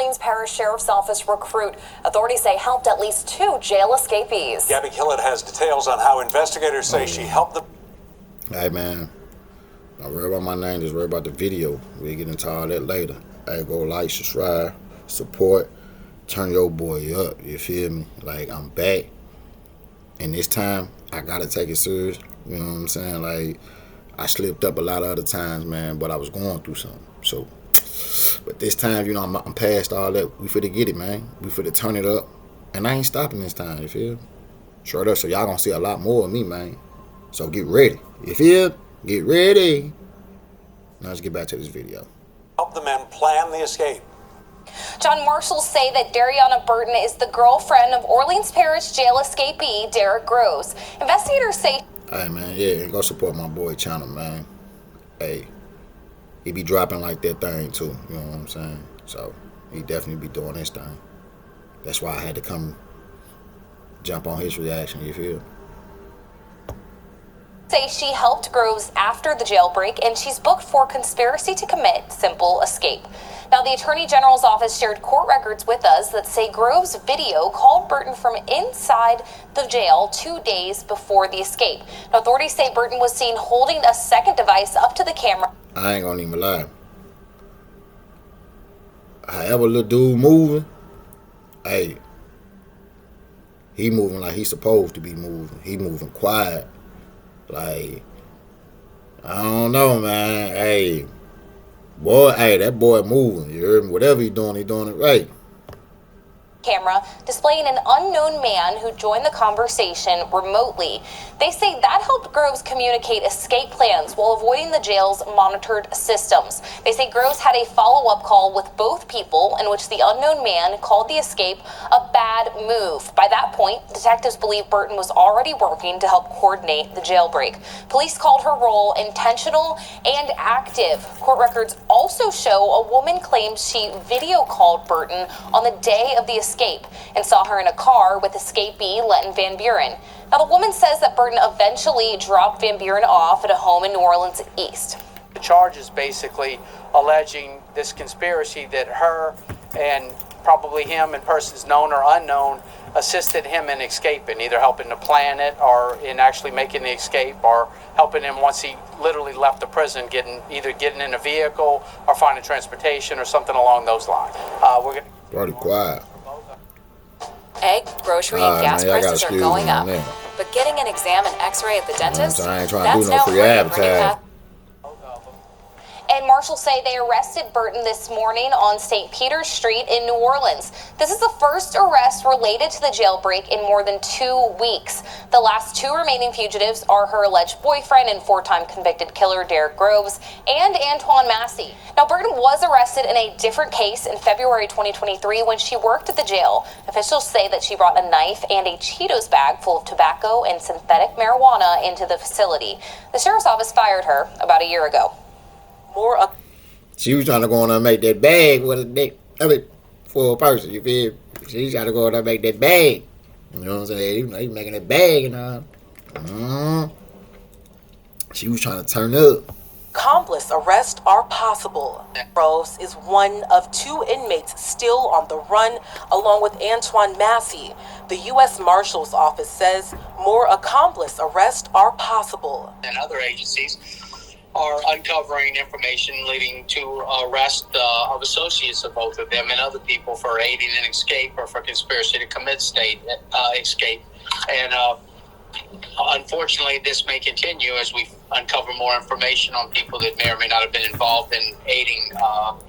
Orleans Parish Sheriff's Office recruit authorities say helped at least 2 jail escapees. Gabby Killett has details on how investigators say she helped the... Hey, man. Don't worry about my name. Just worry about the video. We'll get into all that later. Hey, go like, subscribe, support, turn your boy up. You feel me? Like, I'm back. And this time, I got to take it serious. You know what I'm saying? Like, I slipped up a lot of other times, man, but I was going through something. So, but this time, you know, I'm past all that. We finna get it, man. We finna turn it up. And I ain't stopping this time, you feel? Straight up, so y'all gonna see a lot more of me, man. So get ready. You feel? Get ready. Now let's get back to this video. Help the men plan the escape. John marshals say that Dariana Burton is the girlfriend of Orleans Parish jail escapee Derrick Groves. Investigators say... Hey, man, yeah, and go support my boy channel, man. Hey, he be dropping like that thing, too. You know what I'm saying? So, he definitely be doing this thing. That's why I had to come jump on his reaction, you feel? Say she helped Groves after the jailbreak, and she's booked for conspiracy to commit simple escape. Now, the Attorney General's office shared court records with us that say Groves' video called Burton from inside the jail 2 days before the escape. Now, authorities say Burton was seen holding a second device up to the camera. I ain't gonna even lie. However little dude moving, hey, he moving like he's supposed to be moving. He moving quiet. Like, I don't know, man. Hey, boy, hey, that boy moving. You heard me? Whatever he doing it right. Camera displaying an unknown man who joined the conversation remotely. They say that helped Groves communicate escape plans while avoiding the jail's monitored systems. They say Groves had a follow-up call with both people in which the unknown man called the escape a bad move. By that point, detectives believe Burton was already working to help coordinate the jailbreak. Police called her role intentional and active. Court records also show a woman claims she video called Burton on the day of the escape and saw her in a car with escapee Lenton Van Buren. Now, the woman says that Burton eventually dropped Van Buren off at a home in New Orleans East. The charge is basically alleging this conspiracy that her and probably him and persons known or unknown assisted him in escaping, either helping to plan it or in actually making the escape or helping him once he literally left the prison, either getting in a vehicle or finding transportation or something along those lines. We're going to... Pretty quiet. Egg, grocery, and gas man, prices are going up. But getting an exam and x-ray at the dentist, I ain't trying to do no free advertising. And marshals say they arrested Burton this morning on St. Peter's Street in New Orleans. This is the first arrest related to the jailbreak in more than 2 weeks. The last 2 remaining fugitives are her alleged boyfriend and 4-time convicted killer Derrick Groves and Antoine Massey. Now, Burton was arrested in a different case in February 2023 when she worked at the jail. Officials say that she brought a knife and a Cheetos bag full of tobacco and synthetic marijuana into the facility. The sheriff's office fired her about a year ago. She was trying to go on and make that bag with a dick. I mean, for a person, you feel? She's trying to go on and make that bag. You know what I'm saying? He's making that bag and all. She was trying to turn up. Accomplice arrests are possible. Groves is one of 2 inmates still on the run, along with Antoine Massey. The U.S. Marshal's Office says more accomplice arrests are possible. And other agencies are uncovering information leading to arrest of associates of both of them and other people for aiding an escape or for conspiracy to commit state escape. And unfortunately, this may continue as we uncover more information on people that may or may not have been involved in aiding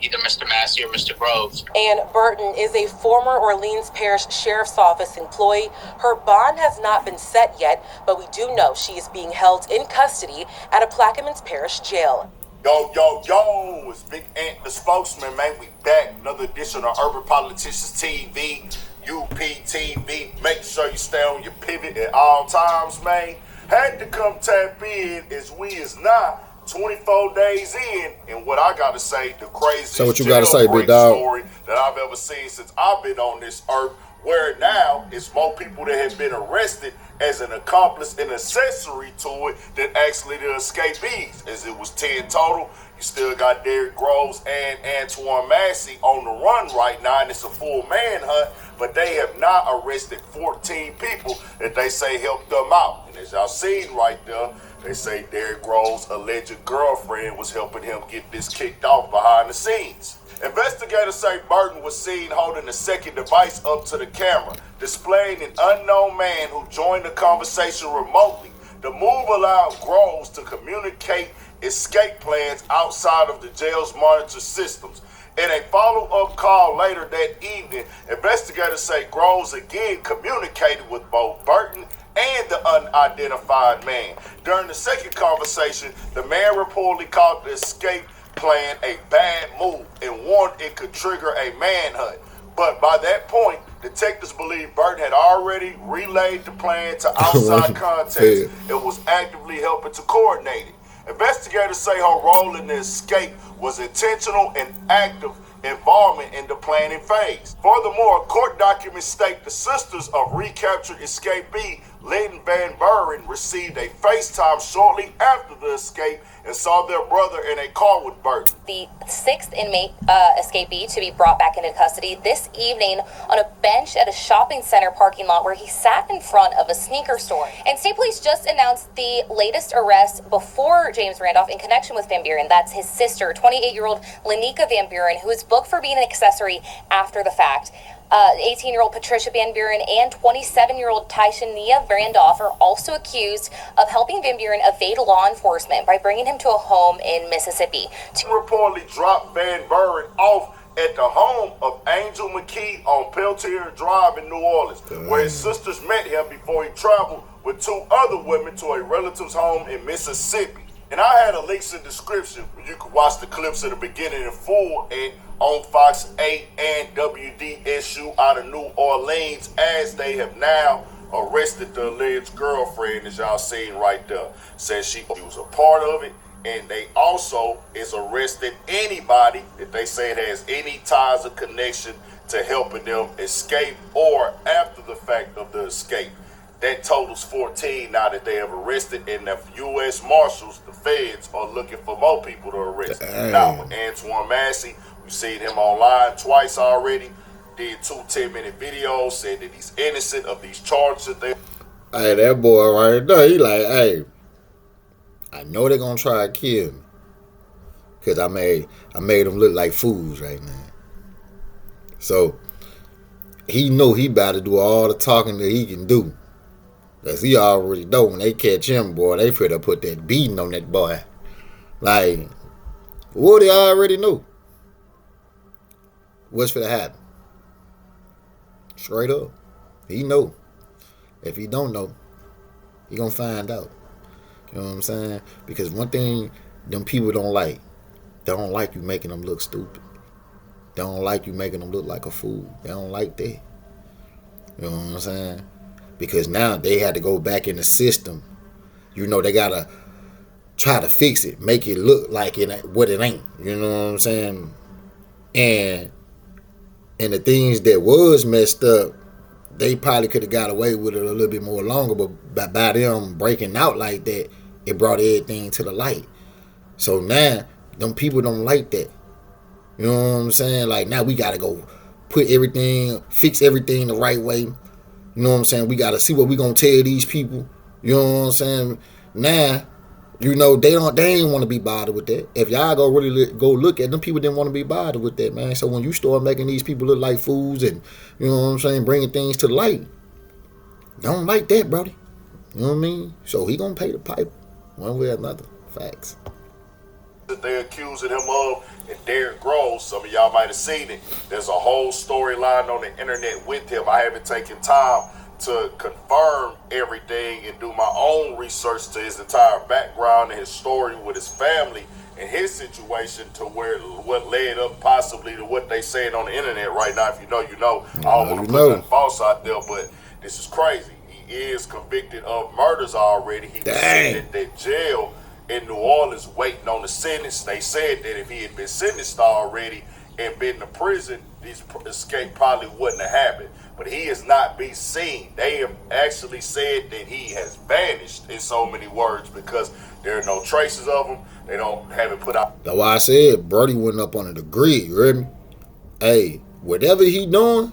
either Mr. Massey or Mr. Groves. Ann Burton is a former Orleans Parish Sheriff's Office employee. Her bond has not been set yet, but we do know she is being held in custody at a Plaquemines Parish jail. Yo, it's Big Ant, the spokesman, man. We back. Another edition of Urban Politicians TV, UPTV. Make sure you stay on your pivot at all times, man. Had to come tap in as we is now 24 days in, and what I gotta say, the craziest so what you gotta say, big dog? Story that I've ever seen since I've been on this earth. where now it's more people that have been arrested as an accomplice and accessory to it than actually the escapees. As it was 10 total, you still got Derrick Groves and Antoine Massey on the run right now, and it's a full manhunt, but they have not arrested 14 people that they say helped them out. And as y'all seen right there, they say Derrick Groves' alleged girlfriend was helping him get this kicked off behind the scenes. Investigators say Burton was seen holding a second device up to the camera, displaying an unknown man who joined the conversation remotely. The move allowed Groves to communicate escape plans outside of the jail's monitor systems. In a follow-up call later that evening, investigators say Groves again communicated with both Burton and the unidentified man. During the second conversation, the man reportedly called the escape plan a bad move and warned it could trigger a manhunt. But by that point, detectives believe Burton had already relayed the plan to outside contacts and was actively helping to coordinate it. Investigators say her role in the escape was intentional and active involvement in the planning phase. Furthermore, court documents state the sisters of recaptured escapee Lynn Van Buren received a FaceTime shortly after the escape and saw their brother in a car with Burton. The sixth inmate escapee to be brought back into custody this evening on a bench at a shopping center parking lot where he sat in front of a sneaker store. And state police just announced the latest arrest before James Randolph in connection with Van Buren. That's his sister, 28-year-old Lanika Van Buren, who is booked for being an accessory after the fact. 18-year-old Patricia Van Buren and 27-year-old Tyshania Randolph are also accused of helping Van Buren evade law enforcement by bringing him to a home in Mississippi. Reportedly dropped Van Buren off at the home of Angel McKee on Peltier Drive in New Orleans, where his sisters met him before he traveled with two other women to a relative's home in Mississippi. And I had a links in the description where you can watch the clips at the beginning in full and on Fox 8 and WDSU out of New Orleans, as they have now arrested the alleged girlfriend, as y'all seen right there. Says she was a part of it, and they also is arrested anybody that they say has any ties or connection to helping them escape or after the fact of the escape. That totals 14 now that they have arrested, and the U.S. Marshals, the feds, are looking for more people to arrest. Now, with Antoine Massey, we've seen him online twice already, did 2 10-minute videos, said that he's innocent of these charges that they... Hey, that boy right there, he like, hey, I know they're going to try to kill me because I made them look like fools right now. So, he know he about to do all the talking that he can do. Because he already know when they catch him, boy, they finna put that beating on that boy. Like, what they already knew. What's finna happen? Straight up. He know. If he don't know, he gonna find out. You know what I'm saying? Because one thing them people don't like you making them look stupid. They don't like you making them look like a fool. They don't like that. You know what I'm saying? Because now they had to go back in the system. You know, they got to try to fix it. Make it look like it what it ain't. You know what I'm saying? And the things that was messed up, they probably could have got away with it a little bit more longer. But by them breaking out like that, it brought everything to the light. So now, them people don't like that. You know what I'm saying? Like, now we got to go fix everything the right way. You know what I'm saying? We got to see what we going to tell these people. You know what I'm saying? Now, you know, they ain't want to be bothered with that. If y'all go really go look at them, people didn't want to be bothered with that, man. So when you start making these people look like fools and, you know what I'm saying, bringing things to light, don't like that, brody. You know what I mean? So he going to pay the piper one way or another. Facts. That they're accusing him of, and Derrick Groves, some of y'all might have seen it. There's a whole storyline on the internet with him. I haven't taken time to confirm everything and do my own research to his entire background and his story with his family and his situation to where what led up possibly to what they saying on the internet right now. If you know, you know. I don't want to put nothing false out there, but this is crazy. He is convicted of murders already. He was sitting in that jail in New Orleans waiting on the sentence. They said that if he had been sentenced already and been to prison, this escape probably wouldn't have happened. But he is not be seen. They have actually said that he has vanished in so many words because there are no traces of him. They don't have it put out. That's why I said Brody went up on the grid. You heard me? Hey, whatever he doing,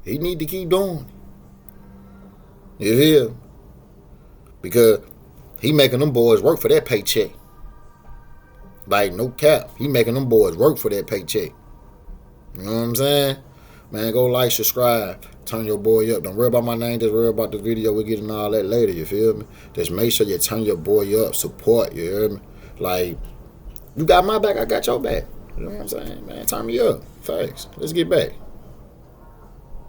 he need to keep doing. You hear? Because he making them boys work for that paycheck. Like, no cap. He making them boys work for that paycheck. You know what I'm saying? Man, go like, subscribe, turn your boy up. Don't worry about my name, just worry about the video. We're getting all that later, you feel me? Just make sure you turn your boy up, support, you hear me? Like, you got my back, I got your back. You know what I'm saying? Man, turn me up. Thanks. Let's get back.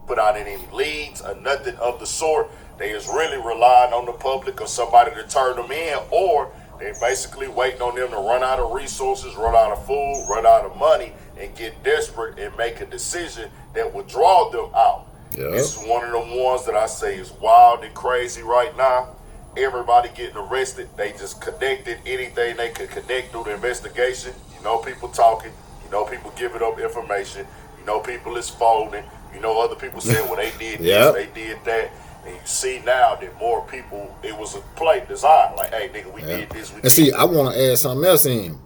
Put out any leads or nothing of the sort. They is really relying on the public or somebody to turn them in, or they basically waiting on them to run out of resources, run out of food, run out of money, and get desperate and make a decision that will draw them out. Yep. This is one of them ones that I say is wild and crazy right now. Everybody getting arrested. They just connected anything they could connect through the investigation. You know people talking. You know people giving up information. You know people is folding. You know other people said, well, they did Yep. this, they did that. And you see now that more people, it was a play design. Like, hey, nigga, we did this, we And did see, that. I want to add something else in.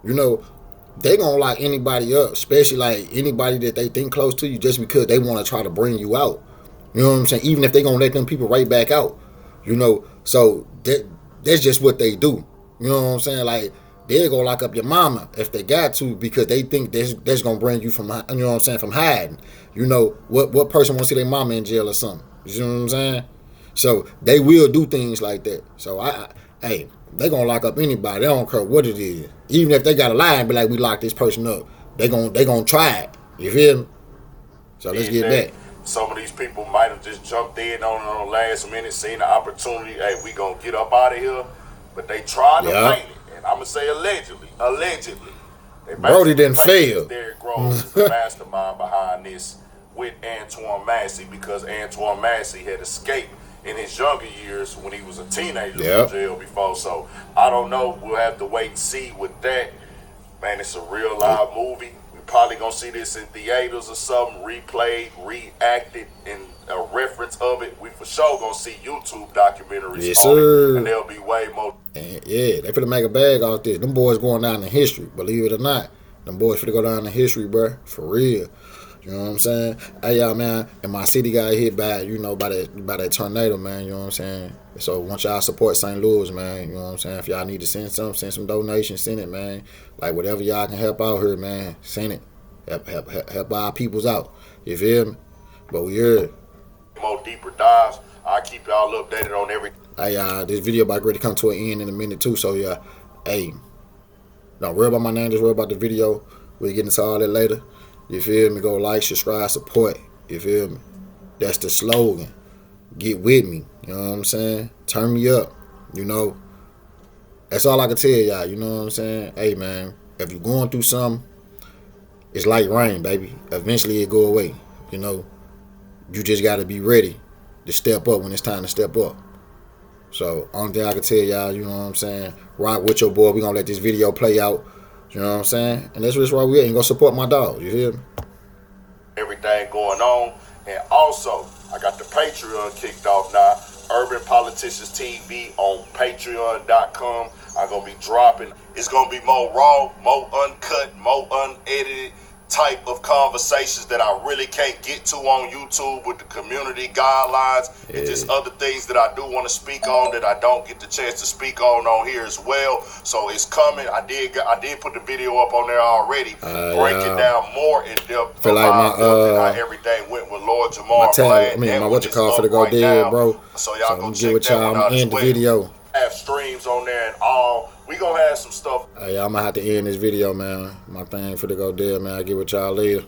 You know, they gonna lock anybody up, especially like anybody that they think close to you, just because they want to try to bring you out. You know what I'm saying? Even if they gonna let them people right back out. You know, so that's just what they do. You know what I'm saying? Like, they're gonna lock up your mama if they got to, because they think that's gonna bring you from, you know what I'm saying, from hiding. You know, what person wants to see their mama in jail or something? You know what I'm saying? So they will do things like that. So hey, they gonna lock up anybody. They don't care what it is. Even if they got a lie and be like, we locked this person up, they gonna try it. You feel me? So let's get back. Some of these people might have just jumped in on the last minute, seen the opportunity. Hey, we gonna get up out of here, but they tried to paint it, and I'm gonna say allegedly. They Brody didn't fail. Derrick Groves is the mastermind behind this with Antoine Massey, because Antoine Massey had escaped in his younger years when he was a teenager from jail before. So I don't know. We'll have to wait and see with that. Man, it's a real live movie. We probably gonna see this in theaters or something, replayed, reacted, and a reference of it. We for sure gonna see YouTube documentaries on it, and there'll be way more. And yeah, they finna make a bag out there. Them boys going down in history, believe it or not. Them boys finna go down in history, bruh, for real. You know what I'm saying? Hey, y'all, man, and my city got hit by, you know, by that tornado, man. You know what I'm saying? So once y'all support St. Louis, man, you know what I'm saying? If y'all need to send some donations, send it, man. Like, whatever y'all can help out here, man, send it. Help our peoples out. You feel me? But we here. More deeper dives. I'll keep y'all updated on everything. Hey, this video about ready to come to an end in a minute, too. So, yeah, hey, don't worry about my name. Just worry about the video. We'll get into all that later. You feel me? Go like, subscribe, support. You feel me? That's the slogan. Get with me. You know what I'm saying? Turn me up. You know? That's all I can tell y'all. You know what I'm saying? Hey, man, if you're going through something, it's like rain, baby. Eventually it go away. You know? You just got to be ready to step up when it's time to step up. So, only thing I can tell y'all, you know what I'm saying? Rock with your boy. We're going to let this video play out. You know what I'm saying? And that's just why we at. And go support my dog. You hear me? Everything going on. And also, I got the Patreon kicked off now. Urban Politicians TV on Patreon.com. I'm going to be dropping. It's going to be more raw, more uncut, more unedited type of conversations that I really can't get to on YouTube with the community guidelines and just other things that I do want to speak on that I don't get the chance to speak on here as well. So it's coming. I did put the video up on there already, breaking down more in depth. Feel like my how everything went with Lord Jamar. My what you call for to go dead, now, bro. So y'all go get check with that y'all. one out I'm end the video. Have streams on there and all. We gonna have some stuff. Hey, I'm gonna have to end this video, man. My thing for to go dead, man. I'll get with y'all later.